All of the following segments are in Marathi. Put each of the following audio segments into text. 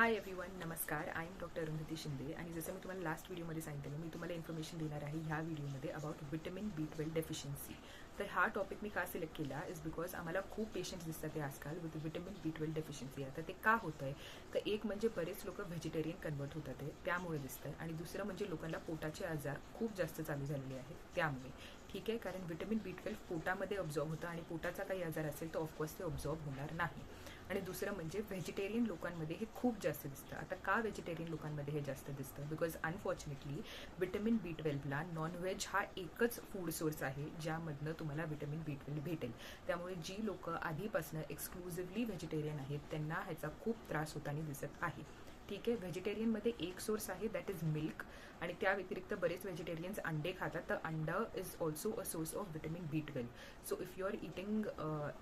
हाय एव्हरीवन, नमस्कार. I am doctor Arundhati Shinde आणि जसं मी तुम्हाला लास्ट व्हिडिओमध्ये सांगितलं, मी तुम्हाला इन्फॉर्मेशन देणार आहे ह्या व्हिडिओमध्ये अबाउट विटॅमिन B12 डेफिशियन्सी. तर हा टॉपिक मी का सिलेक्ट केला इज बिकॉज आम्हाला खूप पेशंट्स दिसतात ते आजकाल विथ विटॅमिन B12 डेफिशियन्सी. आता ते का होतं आहे तर एक म्हणजे बरेच लोक व्हेजिटेरियन कन्वर्ट होतात आहे त्यामुळे दिसतं, आणि दुसरं म्हणजे लोकांना पोटाचे आजार खूप जास्त चालू झालेले आहेत त्यामुळे. ठीक आहे, कारण विटॅमिन B12 पोटामध्ये ऑब्झॉर्ब होतं आणि पोटाचा काही आजार असेल तर ऑफकोर्स ते ऑब्झॉर्ब होणार नाही. आणि दुसरं म्हणजे व्हेजिटेरियन लोकांमध्ये हे खूप जास्त दिसतं. आता का व्हेजिटेरियन लोकांमध्ये हे जास्त दिसतं? बिकॉज अनफॉर्च्युनेटली विटॅमिन B12ला नॉनव्हेज हा एकच फूड सोर्स आहे ज्यामधनं तुम्हाला विटॅमिन B12 भेटेल. त्यामुळे जी लोक आधीपासून एक्सक्लुझिव्हली व्हेजिटेरियन आहेत त्यांना ह्याचा खूप त्रास होताना दिसत आहे. ठीक आहे, व्हेजिटेरियनमध्ये एक सोर्स आहे दॅट इज मिल्क, आणि त्या व्यतिरिक्त बरेच व्हेजिटेरियन्स अंडे खातात, तर अंडा is also a source of vitamin B12. So if you are eating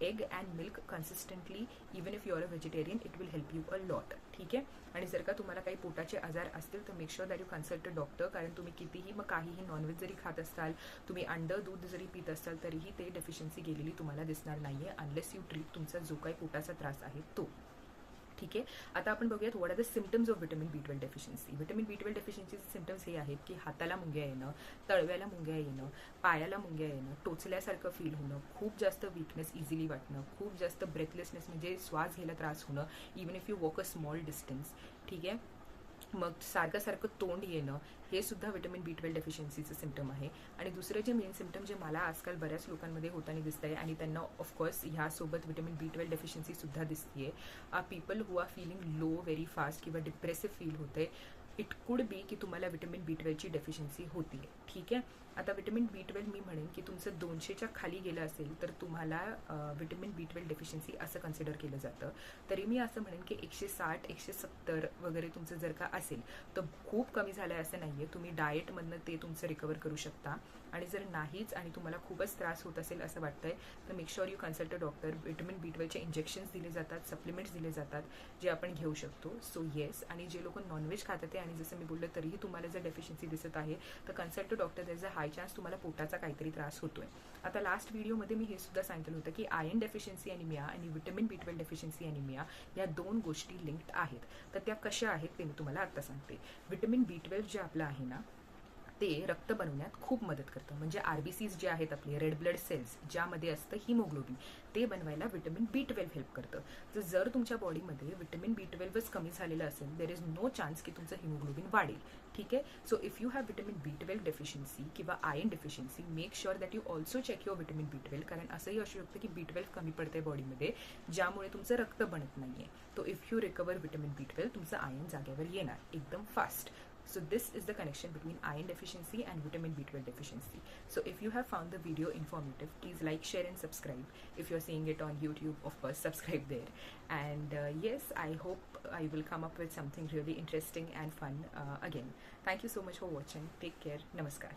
egg and milk consistently, even if you are a vegetarian, it will help you a lot. ठीक आहे, आणि जर का तुम्हाला काही पोटाचे आजार असतील तर make sure that you consult a doctor, कारण तुम्ही कितीही मग काहीही नॉनव्हेज जरी खात असाल, तुम्ही अंडं दूध जरी पित असाल तरीही ते डेफिशियन्सी गेलेली तुम्हाला दिसणार नाही आहे अनलेस यू ट्रीट तुमचा जो काही पोटाचा त्रास आहे तो. ठीक आहे, आता आपण बघूयात what are the symptoms of vitamin B12 deficiency. Vitamin B12 डेफिशियन्सीचे सिम्टम्स हे आहेत की हाताला मुंग्या येणं, तळव्याला मुंग्या येणं, पायाला मुंग्या येणं, टोचल्यासारखं फील होणं, खूप जास्त वीकनेस इझिली वाटणं, खूप जास्त ब्रेथलेसनेस म्हणजे श्वास घ्यायला त्रास होणं even if you walk a small distance. ठीक आहे, मग सारखं सारखं तोंड येणं हे सुद्धा विटॅमिन B12 डेफिशियन्सीचं सिम्टम आहे. आणि दुसरं जे मेन सिम्टम जे मला आजकाल बऱ्याच लोकांमध्ये होताना दिसत आहे आणि त्यांना ऑफकोर्स ह्यासोबत विटॅमिन B12 डेफिशियन्सी सुद्धा दिसते, people who are feeling low very fast किंवा डिप्रेसिव्ह फील होते. इट कुड बी की तुम्हाला विटॅमिन B12ची डेफिशियन्सी होती. ठीक आहे, आता विटॅमिन B12 मी म्हणेन की तुमचं 200च्या खाली गेलं असेल तर तुम्हाला विटॅमिन B12 डेफिशियन्सी असं कन्सिडर केलं जातं. तरी मी असं म्हणेन की 160 170 वगैरे तुमचं जर का असेल तर खूप कमी झालं आहे असं नाही आहे. तुम्ही डाएटमधनं ते तुमचं रिकवर करू शकता. आणि जर नाहीच आणि तुम्हाला खूपच त्रास होत असेल असं वाटतंय तर make sure you consult a doctor. Vitamin B12चे इंजेक्शन्स दिले जातात, सप्लिमेंट्स दिले जातात जे आपण घेऊ शकतो. सो येस, आणि जे लोक नॉनव्हेज खातात आणि जसं मी बोललं तरीही तुम्हाला जर डेफिशियन्सी दिसत आहे तर consult to doctor. There is a high chance तुम्हाला पोटाचा काहीतरी त्रास होतोय. आता लास्ट व्हिडिओमध्ये मी हे सुद्धा सांगितलं होतं की आयर्न डेफिशियन्सी अॅनिमिया आणि विटॅमिन B12 डेफिशियन्सी अॅनिमिया या दोन गोष्टी लिंक्ड आहेत. तर त्या कशा आहेत ते मी तुम्हाला आता सांगते. विटॅमिन B12 जे आपलं आहे ना ते रक्त बनवण्यात खूप मदत करतं. म्हणजे RBCs जे आहेत आपले रेड ब्लड सेल्स ज्यामध्ये असतं हिमोग्लोबिन, ते बनवायला विटॅमिन B12 हेल्प करतं. तर जर तुमच्या बॉडीमध्ये विटॅमिन B12च कमी झालेलं असेल देर इज नो चान्स की तुमचं हिमोग्लोबिन वाढेल. ठीक आहे, so if you have vitamin B12 deficiency किंवा iron deficiency, make sure that you also check your vitamin B12, कारण असंही असू शकतं की B12 कमी पडते बॉडीमध्ये ज्यामुळे तुमचं रक्त बनत नाहीये. तो if you recover vitamin B12 तुमचं आयर्न जागेवर येणार एकदम fast. So this is the connection between iron deficiency and vitamin B12 deficiency. So if you have found the video informative, please like, share and subscribe. If you're seeing it on YouTube, of course, subscribe there. And yes, I hope I will come up with something really interesting and fun again. Thank you so much for watching. Take care. Namaskar.